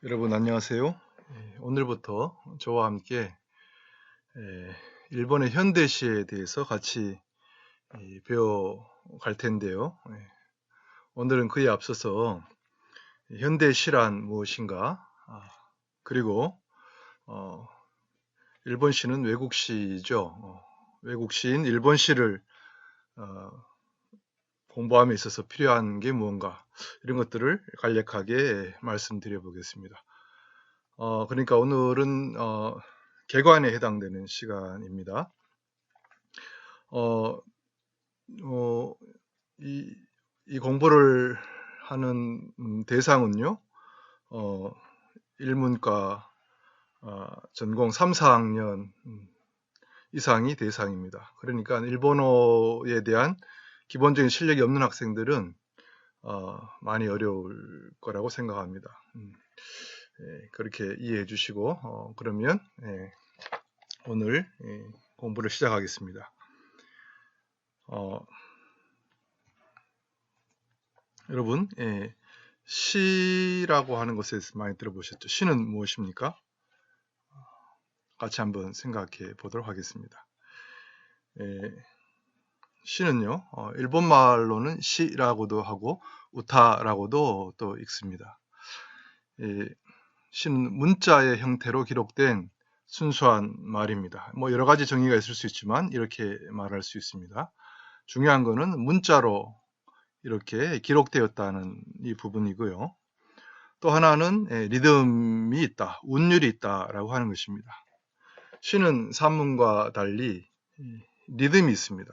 여러분 안녕하세요. 오늘부터 저와 함께 일본의 현대시에 대해서 같이 배워갈 텐데요. 오늘은 그에 앞서서 현대시란 무엇인가, 그리고 어, 일본시는 외국시죠. 외국시인 일본시를 어, 공부함에 있어서 필요한 게 무언가, 이런 것들을 간략하게 말씀드려 보겠습니다. 그러니까 오늘은 개관에 해당되는 시간입니다. 어, 어, 이, 이 공부를 하는 대상은요, 어, 일문과 전공 3, 4학년 이상이 대상입니다. 그러니까 일본어에 대한 기본적인 실력이 없는 학생들은 많이 어려울 거라고 생각합니다. 그렇게 이해해 주시고, 그러면 오늘 공부를 시작하겠습니다. 어, 여러분, 시라고 하는 것에 대해서 많이 들어보셨죠? 시는 무엇입니까? 같이 한번 생각해 보도록 하겠습니다. 시는요, 일본 말로는 시라고도 하고 우타라고도 또 읽습니다. 시는 문자의 형태로 기록된 순수한 말입니다. 뭐 여러 가지 정의가 있을 수 있지만 이렇게 말할 수 있습니다. 중요한 거는 문자로 이렇게 기록되었다는 이 부분이고요. 또 하나는 리듬이 있다, 운율이 있다라고 하는 것입니다. 시는 산문과 달리 리듬이 있습니다.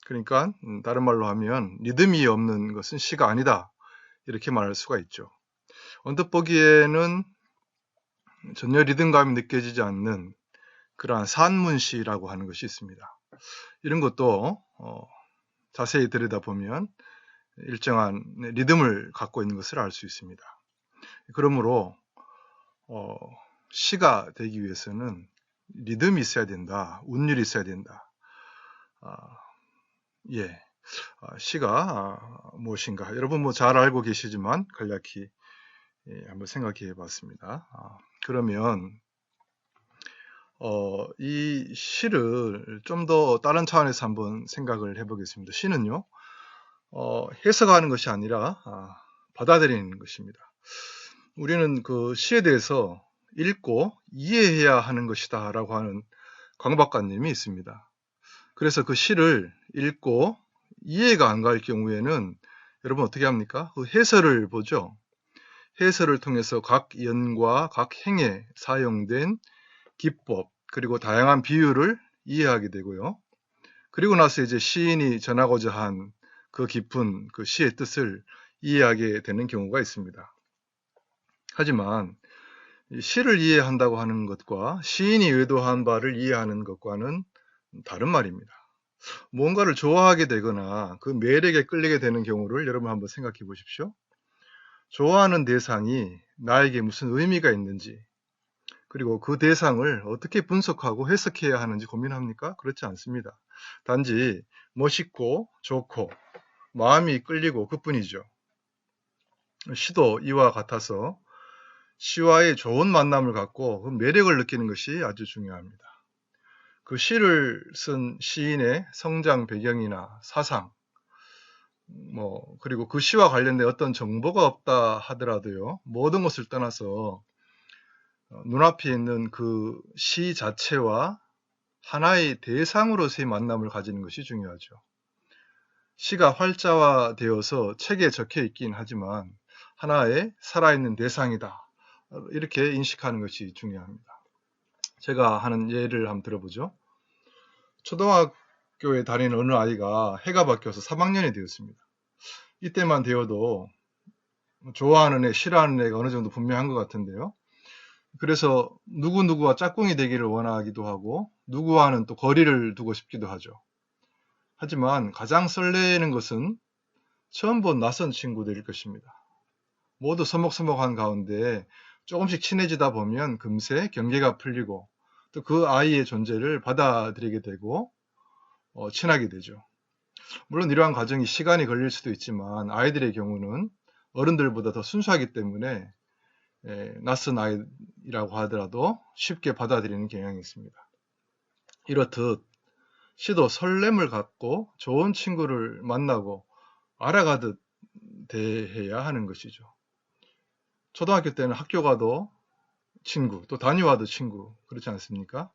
그러니까 다른 말로 하면 리듬이 없는 것은 시가 아니다, 이렇게 말할 수가 있죠. 언뜻 보기에는 전혀 리듬감이 느껴지지 않는 그러한 산문시라고 하는 것이 있습니다. 이런 것도 자세히 들여다보면 일정한 리듬을 갖고 있는 것을 알 수 있습니다. 그러므로 시가 되기 위해서는 리듬이 있어야 된다, 운율이 있어야 된다. 시가 무엇인가? 여러분 뭐 잘 알고 계시지만 간략히 한번 생각해 봤습니다. 그러면 이 시를 좀 더 다른 차원에서 한번 생각을 해보겠습니다. 시는요, 해석하는 것이 아니라 받아들이는 것입니다. 우리는 그 시에 대해서 읽고 이해해야 하는 것이다 라고 하는 강박관념이 있습니다. 그래서 그 시를 읽고 이해가 안 갈 경우에는 여러분 어떻게 합니까? 그 해설을 보죠. 해설을 통해서 각 연과 각 행에 사용된 기법, 그리고 다양한 비유를 이해하게 되고요. 그리고 나서 이제 시인이 전하고자 한 그 깊은 그 시의 뜻을 이해하게 되는 경우가 있습니다. 하지만 시를 이해한다고 하는 것과 시인이 의도한 바를 이해하는 것과는 다른 말입니다. 무언가를 좋아하게 되거나 그 매력에 끌리게 되는 경우를 여러분 한번 생각해 보십시오. 좋아하는 대상이 나에게 무슨 의미가 있는지, 그리고 그 대상을 어떻게 분석하고 해석해야 하는지 고민합니까? 그렇지 않습니다. 단지 멋있고 좋고 마음이 끌리고 그뿐이죠. 시도 이와 같아서 시와의 좋은 만남을 갖고 그 매력을 느끼는 것이 아주 중요합니다. 그 시를 쓴 시인의 성장 배경이나 사상, 그리고 그 시와 관련된 어떤 정보가 없다 하더라도요, 모든 것을 떠나서 눈앞에 있는 그 시 자체와 하나의 대상으로서의 만남을 가지는 것이 중요하죠. 시가 활자화되어서 책에 적혀 있긴 하지만 하나의 살아있는 대상이다, 이렇게 인식하는 것이 중요합니다. 제가 하는 예를 한번 들어보죠. 초등학교에 다니는 어느 아이가 해가 바뀌어서 3학년이 되었습니다. 이때만 되어도 좋아하는 애, 싫어하는 애가 어느 정도 분명한 것 같은데요. 그래서 누구누구와 짝꿍이 되기를 원하기도 하고 누구와는 또 거리를 두고 싶기도 하죠. 하지만 가장 설레는 것은 처음 본 낯선 친구들일 것입니다. 모두 서먹서먹한 가운데 조금씩 친해지다 보면 금세 경계가 풀리고 또 그 아이의 존재를 받아들이게 되고 친하게 되죠. 물론 이러한 과정이 시간이 걸릴 수도 있지만 아이들의 경우는 어른들보다 더 순수하기 때문에 낯선 아이라고 하더라도 쉽게 받아들이는 경향이 있습니다. 이렇듯 시도 설렘을 갖고 좋은 친구를 만나고 알아가듯 대해야 하는 것이죠. 초등학교 때는 학교 가도 친구, 또 다녀와도 친구, 그렇지 않습니까?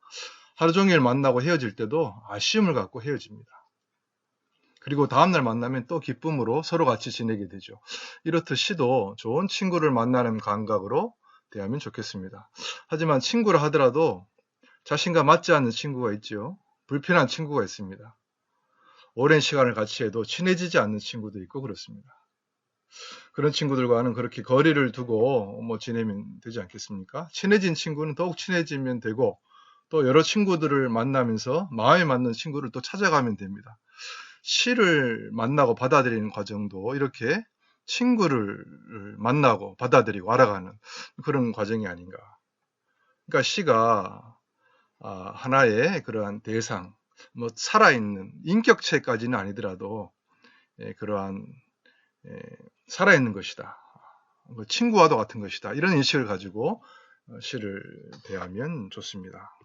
하루 종일 만나고 헤어질 때도 아쉬움을 갖고 헤어집니다. 그리고 다음날 만나면 또 기쁨으로 서로 같이 지내게 되죠. 이렇듯 시도 좋은 친구를 만나는 감각으로 대하면 좋겠습니다. 하지만 친구라 하더라도 자신과 맞지 않는 친구가 있죠. 불편한 친구가 있습니다. 오랜 시간을 같이 해도 친해지지 않는 친구도 있고 그렇습니다. 그런 친구들과는 그렇게 거리를 두고 지내면 되지 않겠습니까? 친해진 친구는 더욱 친해지면 되고 또 여러 친구들을 만나면서 마음에 맞는 친구를 또 찾아가면 됩니다. 시를 만나고 받아들이는 과정도 이렇게 친구를 만나고 받아들이고 알아가는 그런 과정이 아닌가. 그러니까 시가 하나의 그러한 대상, 살아있는 인격체까지는 아니더라도 그러한 살아있는 것이다. 친구와도 같은 것이다. 이런 인식을 가지고 시를 대하면 좋습니다.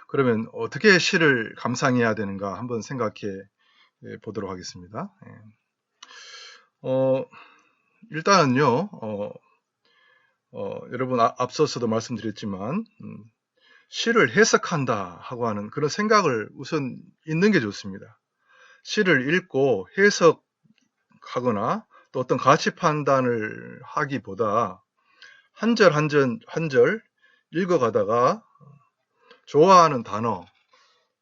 그러면 어떻게 시를 감상해야 되는가 한번 생각해 보도록 하겠습니다. 일단은요, 여러분 앞서서도 말씀드렸지만 시를 해석한다 하고 하는 그런 생각을 우선 있는 게 좋습니다. 시를 읽고 해석하거나 또 어떤 가치 판단을 하기보다 한 절 한 절 읽어가다가 좋아하는 단어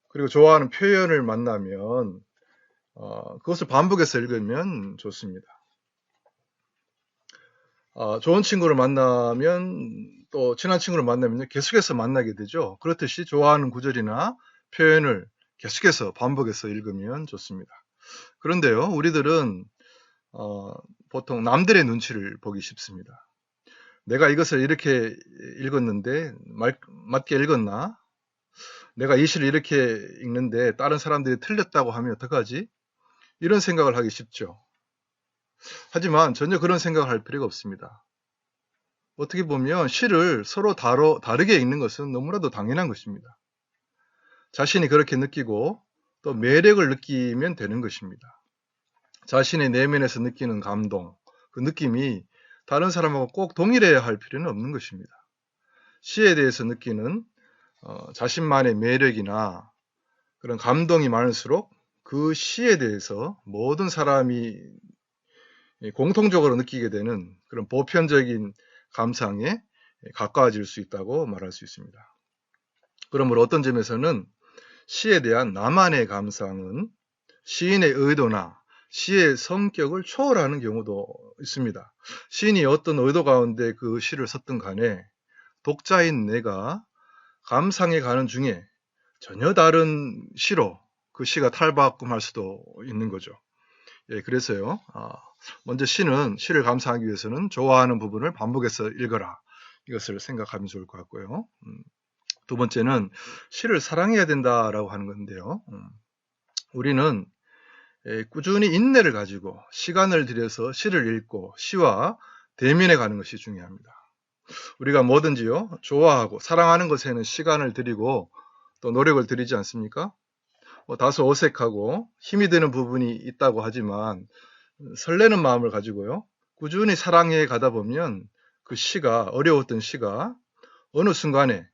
그리고 좋아하는 표현을 만나면 그것을 반복해서 읽으면 좋습니다. 좋은 친구를 만나면 또 친한 친구를 만나면 계속해서 만나게 되죠. 그렇듯이 좋아하는 구절이나 표현을 계속해서 반복해서 읽으면 좋습니다. 그런데요, 우리들은 보통 남들의 눈치를 보기 쉽습니다. 내가 이것을 이렇게 읽었는데 맞게 읽었나? 내가 이 시를 이렇게 읽는데 다른 사람들이 틀렸다고 하면 어떡하지? 이런 생각을 하기 쉽죠. 하지만 전혀 그런 생각을 할 필요가 없습니다. 어떻게 보면 시를 서로 다르게 읽는 것은 너무나도 당연한 것입니다. 자신이 그렇게 느끼고 또 매력을 느끼면 되는 것입니다. 자신의 내면에서 느끼는 감동, 그 느낌이 다른 사람하고 꼭 동일해야 할 필요는 없는 것입니다. 시에 대해서 느끼는 자신만의 매력이나 그런 감동이 많을수록 그 시에 대해서 모든 사람이 공통적으로 느끼게 되는 그런 보편적인 감상에 가까워질 수 있다고 말할 수 있습니다. 그러므로 어떤 점에서는 시에 대한 나만의 감상은 시인의 의도나 시의 성격을 초월하는 경우도 있습니다. 시인이 어떤 의도 가운데 그 시를 썼든 간에 독자인 내가 감상해 가는 중에 전혀 다른 시로 그 시가 탈바꿈할 수도 있는 거죠. 그래서요. 먼저 시를 감상하기 위해서는 좋아하는 부분을 반복해서 읽어라. 이것을 생각하면 좋을 것 같고요. 두 번째는 시를 사랑해야 된다라고 하는 건데요. 우리는 꾸준히 인내를 가지고 시간을 들여서 시를 읽고 시와 대면해 가는 것이 중요합니다. 우리가 뭐든지요, 좋아하고 사랑하는 것에는 시간을 들이고 또 노력을 들이지 않습니까? 다소 어색하고 힘이 드는 부분이 있다고 하지만 설레는 마음을 가지고요, 꾸준히 사랑해 가다 보면 그 시가, 어려웠던 시가 어느 순간에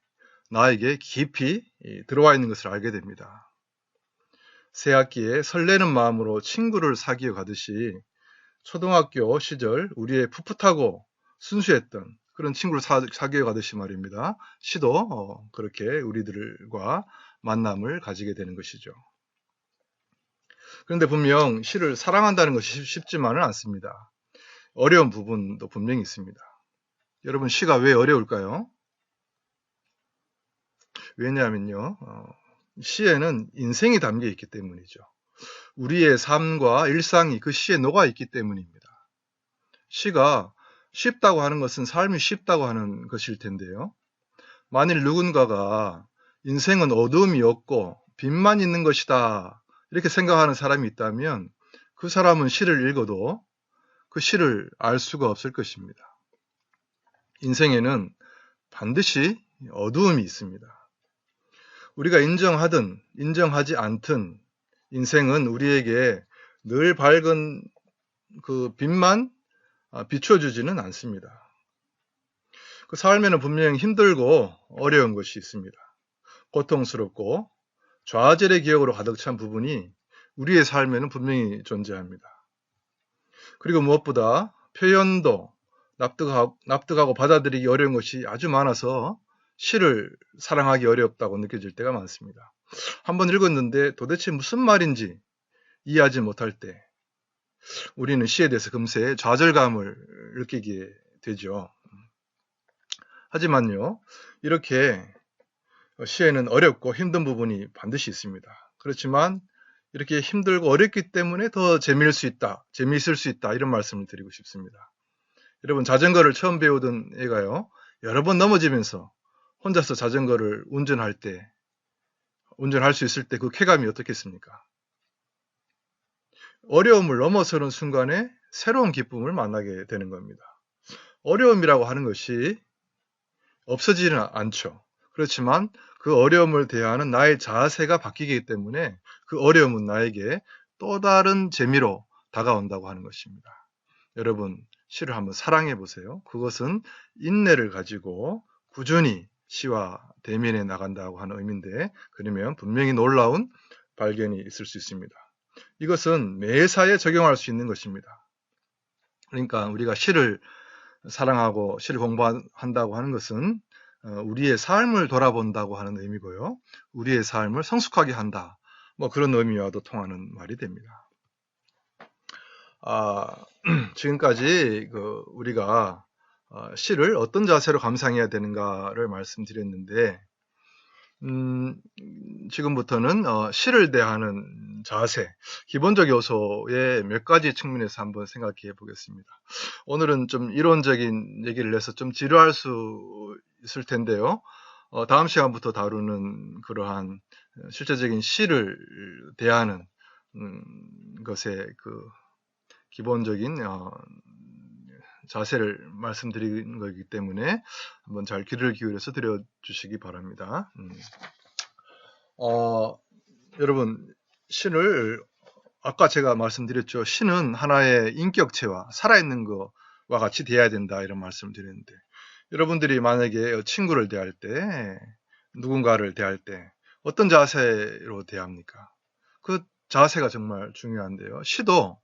나에게 깊이 들어와 있는 것을 알게 됩니다. 새 학기에 설레는 마음으로 친구를 사귀어 가듯이 초등학교 시절 우리의 풋풋하고 순수했던 그런 친구를 사귀어 가듯이 말입니다. 시도 그렇게 우리들과 만남을 가지게 되는 것이죠. 그런데 분명 시를 사랑한다는 것이 쉽지만은 않습니다. 어려운 부분도 분명히 있습니다. 여러분, 시가 왜 어려울까요? 왜냐하면요, 시에는 인생이 담겨 있기 때문이죠. 우리의 삶과 일상이 그 시에 녹아 있기 때문입니다. 시가 쉽다고 하는 것은 삶이 쉽다고 하는 것일 텐데요. 만일 누군가가 인생은 어두움이 없고 빛만 있는 것이다, 이렇게 생각하는 사람이 있다면 그 사람은 시를 읽어도 그 시를 알 수가 없을 것입니다. 인생에는 반드시 어두움이 있습니다. 우리가 인정하든 인정하지 않든 인생은 우리에게 늘 밝은 그 빛만 비춰주지는 않습니다. 그 삶에는 분명히 힘들고 어려운 것이 있습니다. 고통스럽고 좌절의 기억으로 가득 찬 부분이 우리의 삶에는 분명히 존재합니다. 그리고 무엇보다 표현도 납득하고 받아들이기 어려운 것이 아주 많아서 시를 사랑하기 어렵다고 느껴질 때가 많습니다. 한번 읽었는데 도대체 무슨 말인지 이해하지 못할 때 우리는 시에 대해서 금세 좌절감을 느끼게 되죠. 하지만요, 이렇게 시에는 어렵고 힘든 부분이 반드시 있습니다. 그렇지만 이렇게 힘들고 어렵기 때문에 더 재미있을 수 있다, 이런 말씀을 드리고 싶습니다. 여러분, 자전거를 처음 배우던 애가요, 여러 번 넘어지면서 혼자서 자전거를 운전할 수 있을 때 그 쾌감이 어떻겠습니까? 어려움을 넘어서는 순간에 새로운 기쁨을 만나게 되는 겁니다. 어려움이라고 하는 것이 없어지지는 않죠. 그렇지만 그 어려움을 대하는 나의 자세가 바뀌기 때문에 그 어려움은 나에게 또 다른 재미로 다가온다고 하는 것입니다. 여러분, 시를 한번 사랑해 보세요. 그것은 인내를 가지고 꾸준히 시와 대면해 나간다고 하는 의미인데, 그러면 분명히 놀라운 발견이 있을 수 있습니다. 이것은 매사에 적용할 수 있는 것입니다. 그러니까 우리가 시를 사랑하고 시를 공부한다고 하는 것은 우리의 삶을 돌아본다고 하는 의미고요. 우리의 삶을 성숙하게 한다, 뭐 그런 의미와도 통하는 말이 됩니다. 지금까지 우리가 시를 어떤 자세로 감상해야 되는가를 말씀드렸는데, 지금부터는 시를 대하는 자세, 기본적 요소의 몇 가지 측면에서 한번 생각해 보겠습니다. 오늘은 좀 이론적인 얘기를 해서 좀 지루할 수 있을 텐데요. 다음 시간부터 다루는 그러한 실제적인 시를 대하는 것의 그 기본적인 자세를 말씀드리는 거기 때문에 한번 잘 귀를 기울여서 들어주시기 바랍니다. 여러분, 시를 아까 제가 말씀드렸죠. 시는 하나의 인격체와 살아있는 것과 같이 대해야 된다, 이런 말씀을 드렸는데, 여러분들이 만약에 친구를 대할 때, 누군가를 대할 때 어떤 자세로 대합니까? 그 자세가 정말 중요한데요. 시도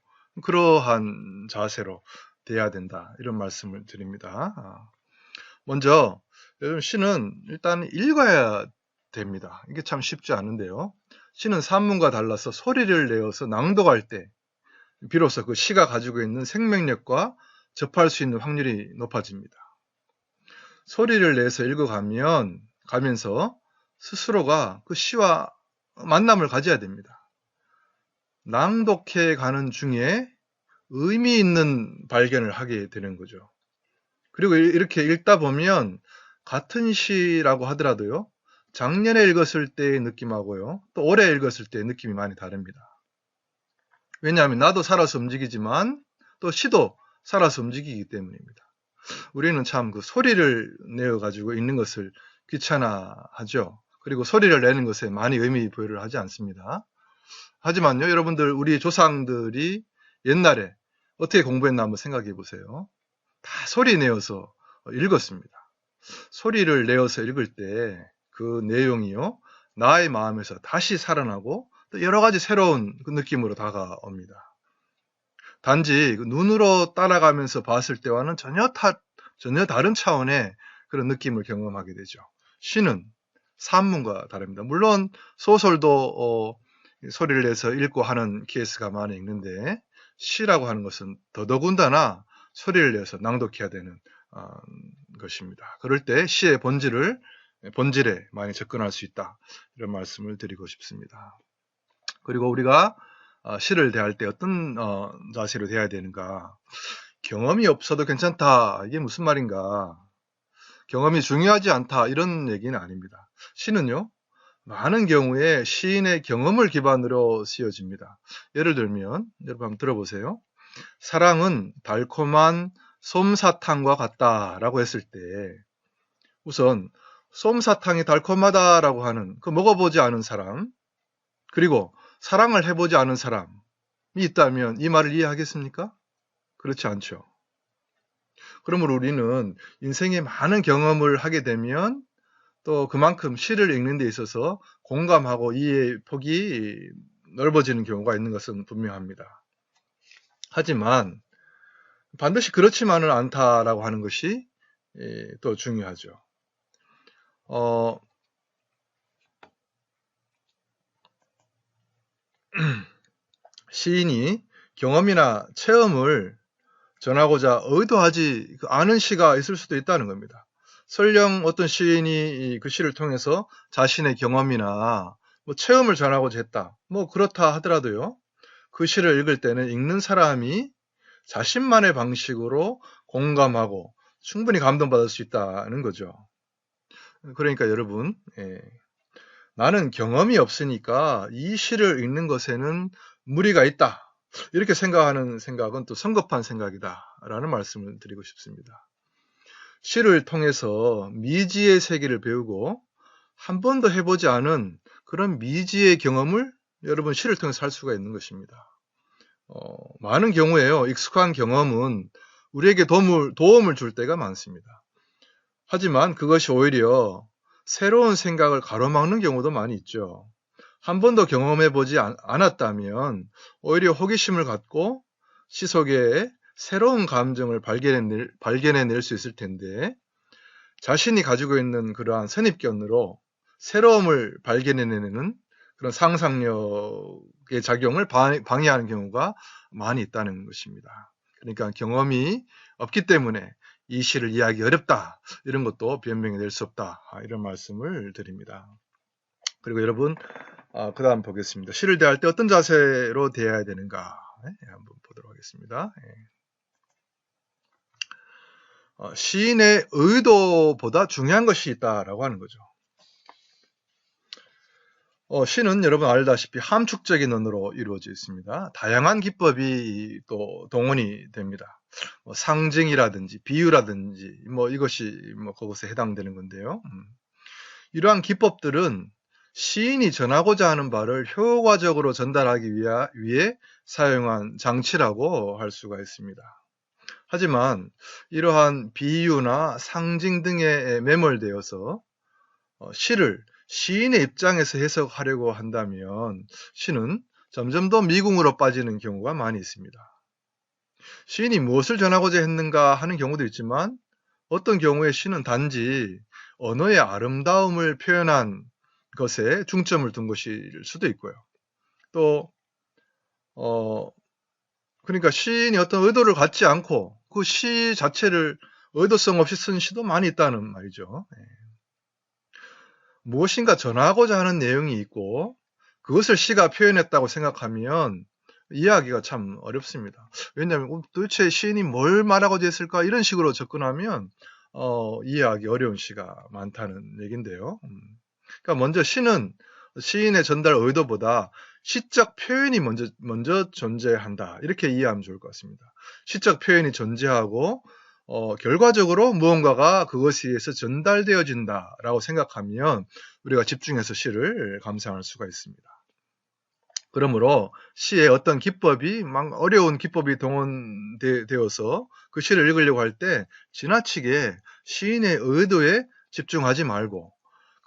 그러한 자세로 돼야 된다, 이런 말씀을 드립니다. 먼저 요즘 시는 일단 읽어야 됩니다. 이게 참 쉽지 않은데요. 시는 산문과 달라서 소리를 내어서 낭독할 때 비로소 그 시가 가지고 있는 생명력과 접할 수 있는 확률이 높아집니다. 소리를 내서 가면서 스스로가 그 시와 만남을 가져야 됩니다. 낭독해 가는 중에 의미 있는 발견을 하게 되는 거죠. 그리고 이렇게 읽다 보면 같은 시라고 하더라도요, 작년에 읽었을 때의 느낌하고요, 또 올해 읽었을 때의 느낌이 많이 다릅니다. 왜냐하면 나도 살아서 움직이지만 또 시도 살아서 움직이기 때문입니다. 우리는 참 그 소리를 내어 가지고 읽는 것을 귀찮아하죠. 그리고 소리를 내는 것에 많이 의미 부여를 하지 않습니다. 하지만요, 여러분들, 우리 조상들이 옛날에 어떻게 공부했나 한번 생각해 보세요. 다 소리 내어서 읽었습니다. 소리를 내어서 읽을 때 그 내용이요, 나의 마음에서 다시 살아나고 또 여러 가지 새로운 그 느낌으로 다가옵니다. 단지 눈으로 따라가면서 봤을 때와는 전혀 다른 차원의 그런 느낌을 경험하게 되죠. 시는 산문과 다릅니다. 물론 소설도 소리를 내서 읽고 하는 케이스가 많이 있는데, 시라고 하는 것은 더더군다나 소리를 내서 낭독해야 되는 것입니다. 그럴 때 시의 본질에 많이 접근할 수 있다, 이런 말씀을 드리고 싶습니다. 그리고 우리가 시를 대할 때 어떤 자세로 대해야 되는가? 경험이 없어도 괜찮다, 이게 무슨 말인가? 경험이 중요하지 않다, 이런 얘기는 아닙니다. 시는요, 많은 경우에 시인의 경험을 기반으로 쓰여집니다. 예를 들면 여러분 한번 들어보세요. 사랑은 달콤한 솜사탕과 같다라고 했을 때 우선 솜사탕이 달콤하다라고 하는 그 먹어보지 않은 사람 그리고 사랑을 해보지 않은 사람이 있다면 이 말을 이해하겠습니까? 그렇지 않죠. 그러므로 우리는 인생에 많은 경험을 하게 되면 또 그만큼 시를 읽는 데 있어서 공감하고 이해의 폭이 넓어지는 경우가 있는 것은 분명합니다. 하지만 반드시 그렇지만은 않다라고 하는 것이 또 중요하죠. 시인이 경험이나 체험을 전하고자 의도하지 않은 시가 있을 수도 있다는 겁니다. 설령 어떤 시인이 그 시를 통해서 자신의 경험이나 뭐 체험을 전하고자 했다. 뭐 그렇다 하더라도요. 그 시를 읽을 때는 읽는 사람이 자신만의 방식으로 공감하고 충분히 감동받을 수 있다는 거죠. 그러니까 여러분, 나는 경험이 없으니까 이 시를 읽는 것에는 무리가 있다. 이렇게 생각하는 생각은 또 성급한 생각이다. 라는 말씀을 드리고 싶습니다. 시를 통해서 미지의 세계를 배우고 한 번도 해보지 않은 그런 미지의 경험을 여러분 시를 통해서 할 수가 있는 것입니다. 많은 경우에요. 익숙한 경험은 우리에게 도움을 줄 때가 많습니다. 하지만 그것이 오히려 새로운 생각을 가로막는 경우도 많이 있죠. 한 번도 경험해보지 않았다면 오히려 호기심을 갖고 시 속에 새로운 감정을 발견해낼 수 있을 텐데 자신이 가지고 있는 그러한 선입견으로 새로움을 발견해내는 그런 상상력의 작용을 방해하는 경우가 많이 있다는 것입니다. 그러니까 경험이 없기 때문에 이 시를 이해하기 어렵다. 이런 것도 변명이 될 수 없다. 이런 말씀을 드립니다. 그리고 여러분, 그 다음 보겠습니다. 시를 대할 때 어떤 자세로 대해야 되는가 한번 보도록 하겠습니다. 시인의 의도보다 중요한 것이 있다라고 하는 거죠. 시는 여러분 알다시피 함축적인 언어로 이루어져 있습니다. 다양한 기법이 또 동원이 됩니다. 상징이라든지 비유라든지 이것이 그것에 해당되는 건데요. 이러한 기법들은 시인이 전하고자 하는 바를 효과적으로 전달하기 위해 사용한 장치라고 할 수가 있습니다. 하지만 이러한 비유나 상징 등에 매몰되어서 시를 시인의 입장에서 해석하려고 한다면 시는 점점 더 미궁으로 빠지는 경우가 많이 있습니다. 시인이 무엇을 전하고자 했는가 하는 경우도 있지만 어떤 경우에 시는 단지 언어의 아름다움을 표현한 것에 중점을 둔 것일 수도 있고요. 또 그러니까 시인이 어떤 의도를 갖지 않고 그 시 자체를 의도성 없이 쓴 시도 많이 있다는 말이죠. 무엇인가 전하고자 하는 내용이 있고 그것을 시가 표현했다고 생각하면 이해하기가 참 어렵습니다. 왜냐하면 도대체 시인이 뭘 말하고자 했을까 이런 식으로 접근하면 이해하기 어려운 시가 많다는 얘긴데요. 그러니까 먼저 시는 시인의 전달 의도보다 시적 표현이 먼저 존재한다. 이렇게 이해하면 좋을 것 같습니다. 시적 표현이 존재하고 결과적으로 무언가가 그것에 의해서 전달되어진다라고 생각하면 우리가 집중해서 시를 감상할 수가 있습니다. 그러므로 시에 어떤 기법이 어려운 기법이 동원되어서 그 시를 읽으려고 할 때 지나치게 시인의 의도에 집중하지 말고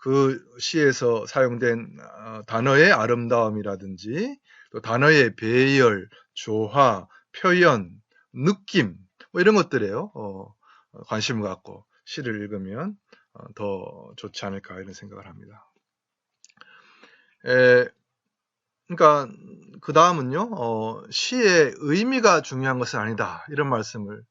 그 시에서 사용된 단어의 아름다움이라든지 또 단어의 배열, 조화, 표현, 느낌 이런 것들에요. 관심을 갖고 시를 읽으면 더 좋지 않을까 이런 생각을 합니다. 그러니까 그 다음은요. 시의 의미가 중요한 것은 아니다. 이런 말씀을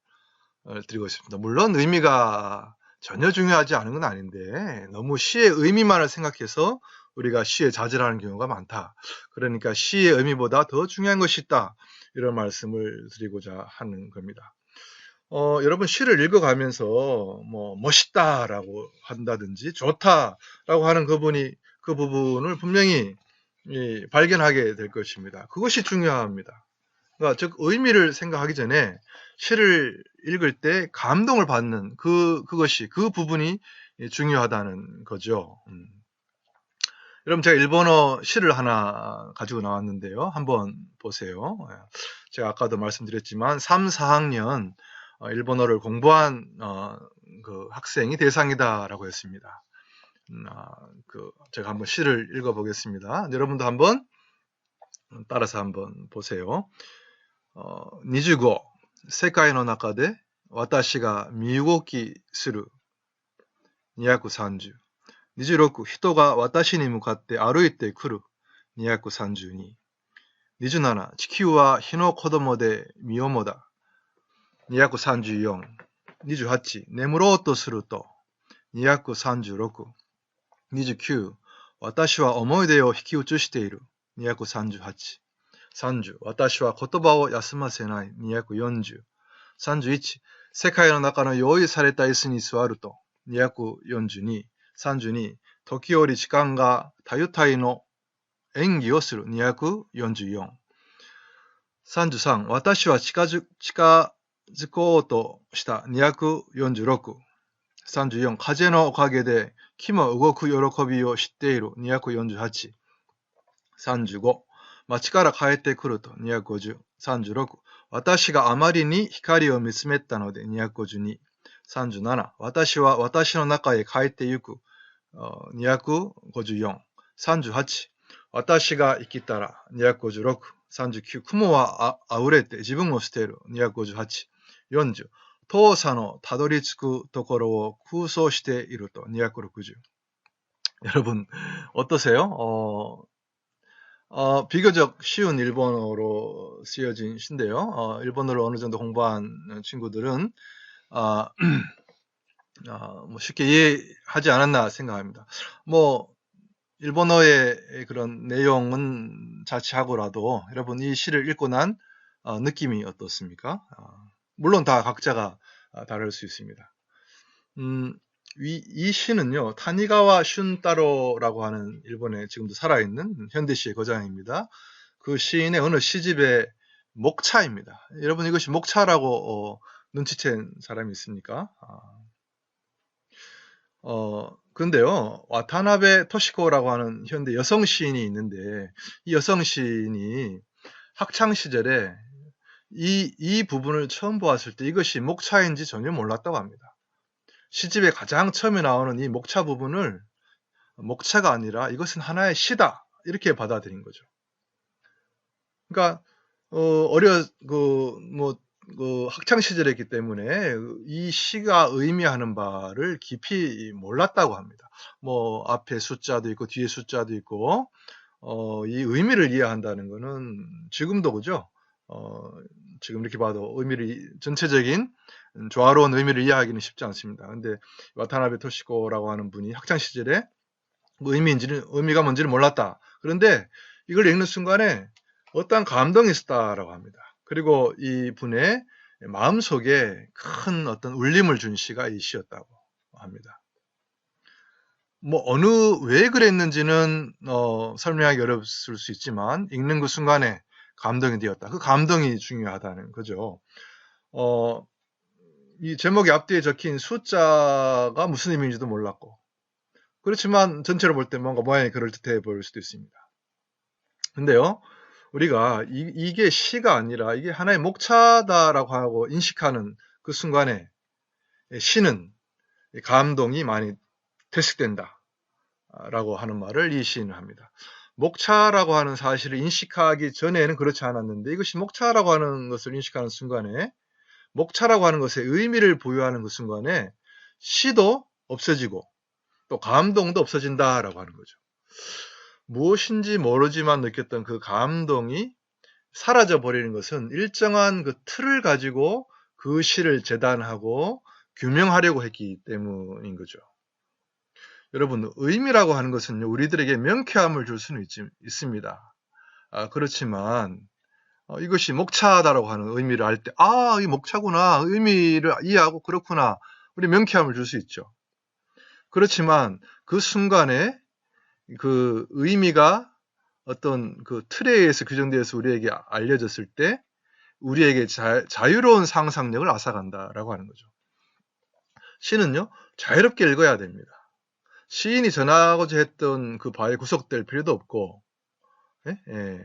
드리고 싶습니다. 물론 의미가 전혀 중요하지 않은 건 아닌데 너무 시의 의미만을 생각해서 우리가 시에 좌절하는 경우가 많다. 그러니까 시의 의미보다 더 중요한 것이 있다. 이런 말씀을 드리고자 하는 겁니다. 여러분 시를 읽어가면서 멋있다라고 한다든지 좋다라고 하는 그 부분을 분명히 발견하게 될 것입니다. 그것이 중요합니다. 그러니까 즉 의미를 생각하기 전에 시를 읽을 때 감동을 받는 그것이 그 부분이 중요하다는 거죠. 여러분 제가 일본어 시를 하나 가지고 나왔는데요. 한번 보세요. 제가 아까도 말씀드렸지만 3, 4학년 일본어를 공부한 그 학생이 대상이다라고 했습니다. 제가 한번 시를 읽어보겠습니다. 여러분도 한번 따라서 한번 보세요. 25. 世界の中で私が身動きする230。26. 人が私に向かって歩いてくる232。27. 地球は火の子供で身重だ234。28. 眠ろうとすると236。29. 私は思い出を引き写している238。30. 私は言葉を休ませない240。31. 世界の中の用意された椅子に座ると242。32. 時折時間がたゆたいの演技をする244。33. 私は近づこうとした246。34. 風のおかげで木も動く喜びを知っている248。35. 街から帰ってくると250。36. 私があまりに光を見つめたので252。37. 私は私の中へ帰ってゆく254。38. 私が生きたら256。39. 雲はあふれて自分を捨てる258。40. 遠さのたどり着くところを空想していると260. 여러분 어떠세요? 비교적 쉬운 일본어로 쓰여진 시인데요. 일본어를 어느 정도 공부한 친구들은 쉽게 이해하지 않았나 생각합니다. 일본어의 그런 내용은 자취하고라도 여러분 이 시를 읽고 난 느낌이 어떻습니까? 물론 다 각자가 다를 수 있습니다. 이 시는요, 타니가와 슌따로라고 하는 일본에 지금도 살아있는 현대시의 거장입니다. 그 시인의 어느 시집의 목차입니다. 여러분 이것이 목차라고 눈치챈 사람이 있습니까? 근데요, 와타나베 토시코라고 하는 현대 여성 시인이 있는데, 이 여성 시인이 학창 시절에 이 부분을 처음 보았을 때 이것이 목차인지 전혀 몰랐다고 합니다. 시집에 가장 처음에 나오는 이 목차 부분을 목차가 아니라 이것은 하나의 시다 이렇게 받아들인 거죠. 그러니까 학창 시절이었기 때문에 이 시가 의미하는 바를 깊이 몰랐다고 합니다. 앞에 숫자도 있고 뒤에 숫자도 있고 이 의미를 이해한다는 것은 지금도 그죠? 지금 이렇게 봐도 전체적인 조화로운 의미를 이해하기는 쉽지 않습니다. 근데 와타나베 토시코라고 하는 분이 학창 시절에 의미가 뭔지를 몰랐다. 그런데 이걸 읽는 순간에 어떠한 감동이 있었다라고 합니다. 그리고 이 분의 마음속에 큰 어떤 울림을 준 시가 이 시였다고 합니다. 왜 그랬는지는 설명하기 어렵을 수 있지만 읽는 그 순간에 감동이 되었다. 그 감동이 중요하다는 거죠. 이 제목의 앞뒤에 적힌 숫자가 무슨 의미인지도 몰랐고, 그렇지만 전체로 볼 때 뭔가 모양이 그럴듯해 보일 수도 있습니다. 근데요, 우리가 이게 시가 아니라 이게 하나의 목차다라고 하고 인식하는 그 순간에 시는 감동이 많이 퇴색된다 라고 하는 말을 이 시인은 합니다. 목차라고 하는 사실을 인식하기 전에는 그렇지 않았는데 이것이 목차라고 하는 것을 인식하는 순간에 목차라고 하는 것에 의미를 부여하는 그 순간에 시도 없어지고 또 감동도 없어진다라고 하는 거죠. 무엇인지 모르지만 느꼈던 그 감동이 사라져 버리는 것은 일정한 그 틀을 가지고 그 시를 재단하고 규명하려고 했기 때문인 거죠. 여러분, 의미라고 하는 것은 우리들에게 명쾌함을 줄 수는 있습니다. 그렇지만 이것이 목차다라고 하는 의미를 알 때, 이 목차구나, 의미를 이해하고 그렇구나, 우리 명쾌함을 줄 수 있죠. 그렇지만 그 순간에 그 의미가 어떤 그 틀에 의해서 규정되어서 우리에게 알려졌을 때 우리에게 자유로운 상상력을 앗아간다라고 하는 거죠. 시는요, 자유롭게 읽어야 됩니다. 시인이 전하고자 했던 그 바에 구속될 필요도 없고, 예? 예.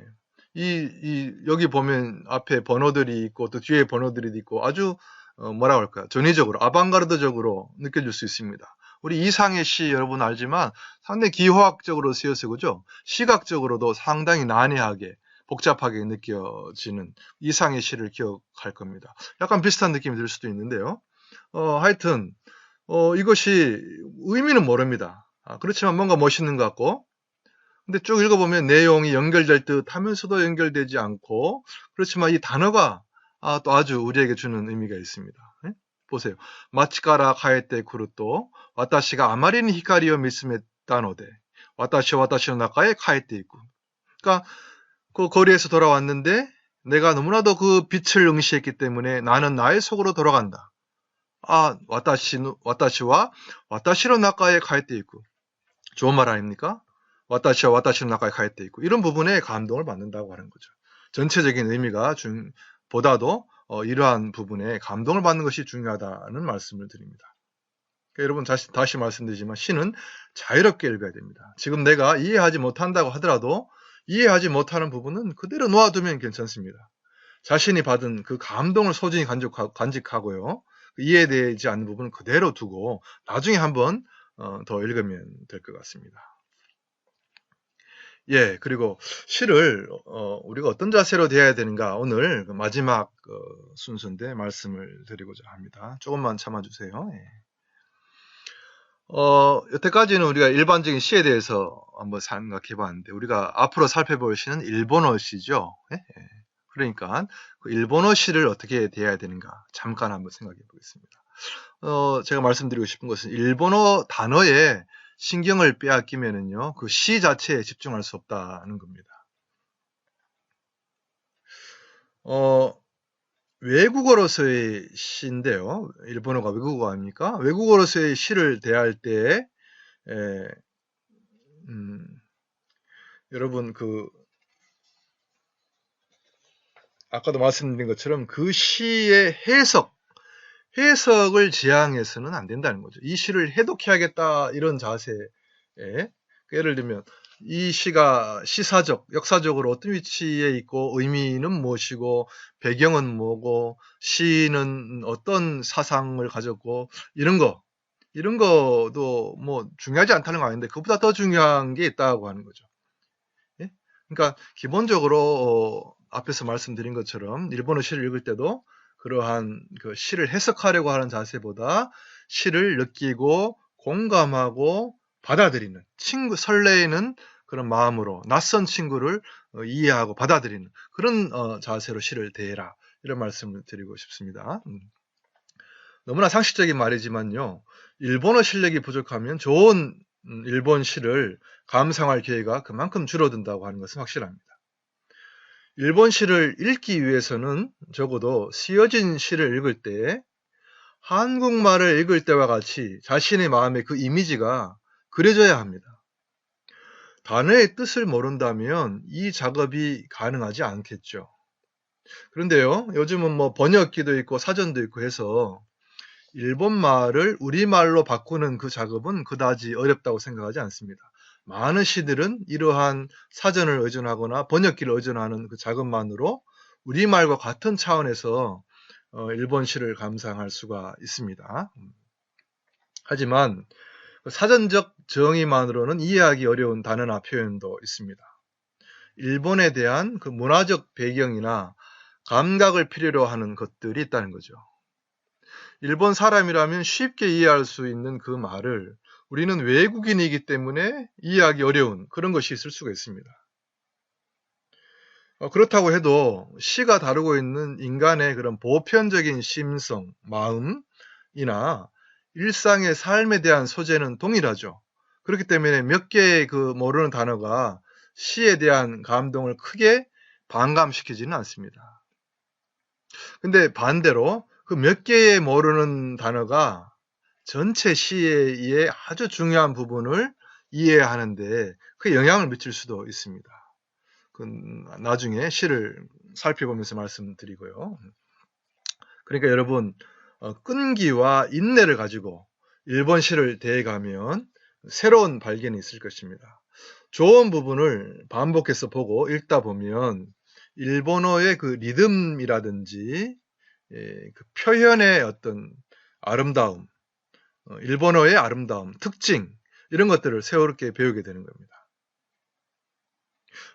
여기 보면 앞에 번호들이 있고 또 뒤에 번호들이 있고 아주 뭐라고 할까요? 전위적으로, 아방가르드적으로 느껴질 수 있습니다. 우리 이상의 시 여러분 알지만 상당히 기호학적으로 쓰여서 그죠? 시각적으로도 상당히 난해하게 복잡하게 느껴지는 이상의 시를 기억할 겁니다. 약간 비슷한 느낌이 들 수도 있는데요. 하여튼 이것이 의미는 모릅니다. 그렇지만 뭔가 멋있는 것 같고, 근데 쭉 읽어보면 내용이 연결될 듯 하면서도 연결되지 않고, 그렇지만 이 단어가 또 아주 우리에게 주는 의미가 있습니다. 예? 보세요. 마치카라 카에테 쿠르토 와타시가 아마리니 히카리오 미스메타노데 와타시노 나카에 카에테 있고. 그러니까 그 거리에서 돌아왔는데 내가 너무나도 그 빛을 응시했기 때문에 나는 나의 속으로 돌아간다. 와타시와 와타시노 나카에 카에테 있고. 좋은 말 아닙니까? 와타시노 나카에 카에테 있고. 이런 부분에 감동을 받는다고 하는 거죠. 전체적인 의미가 보다도 이러한 부분에 감동을 받는 것이 중요하다는 말씀을 드립니다. 그러니까 여러분 다시 말씀드리지만 시는 자유롭게 읽어야 됩니다. 지금 내가 이해하지 못한다고 하더라도 이해하지 못하는 부분은 그대로 놓아두면 괜찮습니다. 자신이 받은 그 감동을 소중히 간직하고요. 이해되지 않는 부분은 그대로 두고 나중에 한번 더 읽으면 될 것 같습니다. 예, 그리고 시를 우리가 어떤 자세로 대해야 되는가 오늘 마지막 순서인데 말씀을 드리고자 합니다. 조금만 참아주세요. 예. 여태까지는 우리가 일반적인 시에 대해서 한번 생각해 봤는데 우리가 앞으로 살펴볼 시는 일본어 시죠. 예? 예. 그러니까 그 일본어 시를 어떻게 대해야 되는가 잠깐 한번 생각해 보겠습니다. 제가 말씀드리고 싶은 것은 일본어 단어에 신경을 빼앗기면은요, 그 시 자체에 집중할 수 없다는 겁니다. 외국어로서의 시인데요. 일본어가 외국어 아닙니까? 외국어로서의 시를 대할 때, 여러분, 아까도 말씀드린 것처럼 그 시의 해석을 지향해서는 안 된다는 거죠. 이 시를 해독해야겠다, 이런 자세에, 예를 들면, 이 시가 역사적으로 어떤 위치에 있고, 의미는 무엇이고, 배경은 뭐고, 시는 어떤 사상을 가졌고, 이런 거도 뭐 중요하지 않다는 거 아닌데, 그보다 더 중요한 게 있다고 하는 거죠. 예? 그러니까, 기본적으로, 앞에서 말씀드린 것처럼, 일본어 시를 읽을 때도 그러한 그 시를 해석하려고 하는 자세보다 시를 느끼고 공감하고 받아들이는 설레이는 그런 마음으로 낯선 친구를 이해하고 받아들이는 그런 자세로 시를 대해라, 이런 말씀을 드리고 싶습니다. 너무나 상식적인 말이지만요, 일본어 실력이 부족하면 좋은 일본 시를 감상할 기회가 그만큼 줄어든다고 하는 것은 확실합니다. 일본 시를 읽기 위해서는 적어도 쓰여진 시를 읽을 때 한국말을 읽을 때와 같이 자신의 마음에 그 이미지가 그려져야 합니다. 단어의 뜻을 모른다면 이 작업이 가능하지 않겠죠. 그런데요, 요즘은 뭐 번역기도 있고 사전도 있고 해서 일본말을 우리말로 바꾸는 그 작업은 그다지 어렵다고 생각하지 않습니다. 많은 시들은 이러한 사전을 의존하거나 번역기를 의존하는 그 작업만으로 우리말과 같은 차원에서 일본 시를 감상할 수가 있습니다. 하지만 사전적 정의만으로는 이해하기 어려운 단어나 표현도 있습니다. 일본에 대한 그 문화적 배경이나 감각을 필요로 하는 것들이 있다는 거죠. 일본 사람이라면 쉽게 이해할 수 있는 그 말을 우리는 외국인이기 때문에 이해하기 어려운 그런 것이 있을 수가 있습니다. 그렇다고 해도 시가 다루고 있는 인간의 그런 보편적인 심성, 마음이나 일상의 삶에 대한 소재는 동일하죠. 그렇기 때문에 몇 개의 그 모르는 단어가 시에 대한 감동을 크게 반감시키지는 않습니다. 근데 반대로 그 몇 개의 모르는 단어가 전체 시의 아주 중요한 부분을 이해하는데 그 영향을 미칠 수도 있습니다. 나중에 시를 살펴보면서 말씀드리고요. 그러니까 여러분 끈기와 인내를 가지고 일본 시를 대해가면 새로운 발견이 있을 것입니다. 좋은 부분을 반복해서 보고 읽다 보면 일본어의 그 리듬이라든지 그 표현의 어떤 아름다움, 일본어의 아름다움, 특징 이런 것들을 새롭게 배우게 되는 겁니다.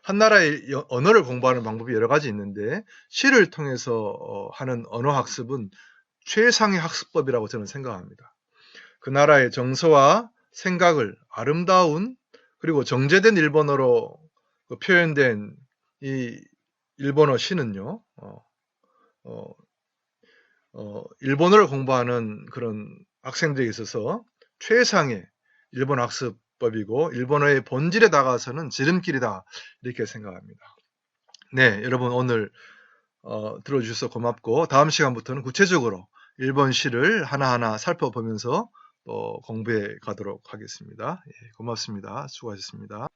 한 나라의 언어를 공부하는 방법이 여러 가지 있는데 시를 통해서 하는 언어 학습은 최상의 학습법이라고 저는 생각합니다. 그 나라의 정서와 생각을 아름다운 그리고 정제된 일본어로 표현된 이 일본어 시는요, 일본어를 공부하는 그런 학생들에 있어서 최상의 일본어 학습법이고 일본어의 본질에 다가서는 지름길이다 이렇게 생각합니다. 네, 여러분 오늘 들어주셔서 고맙고 다음 시간부터는 구체적으로 일본 시를 하나하나 살펴보면서 공부해 가도록 하겠습니다. 예, 고맙습니다. 수고하셨습니다.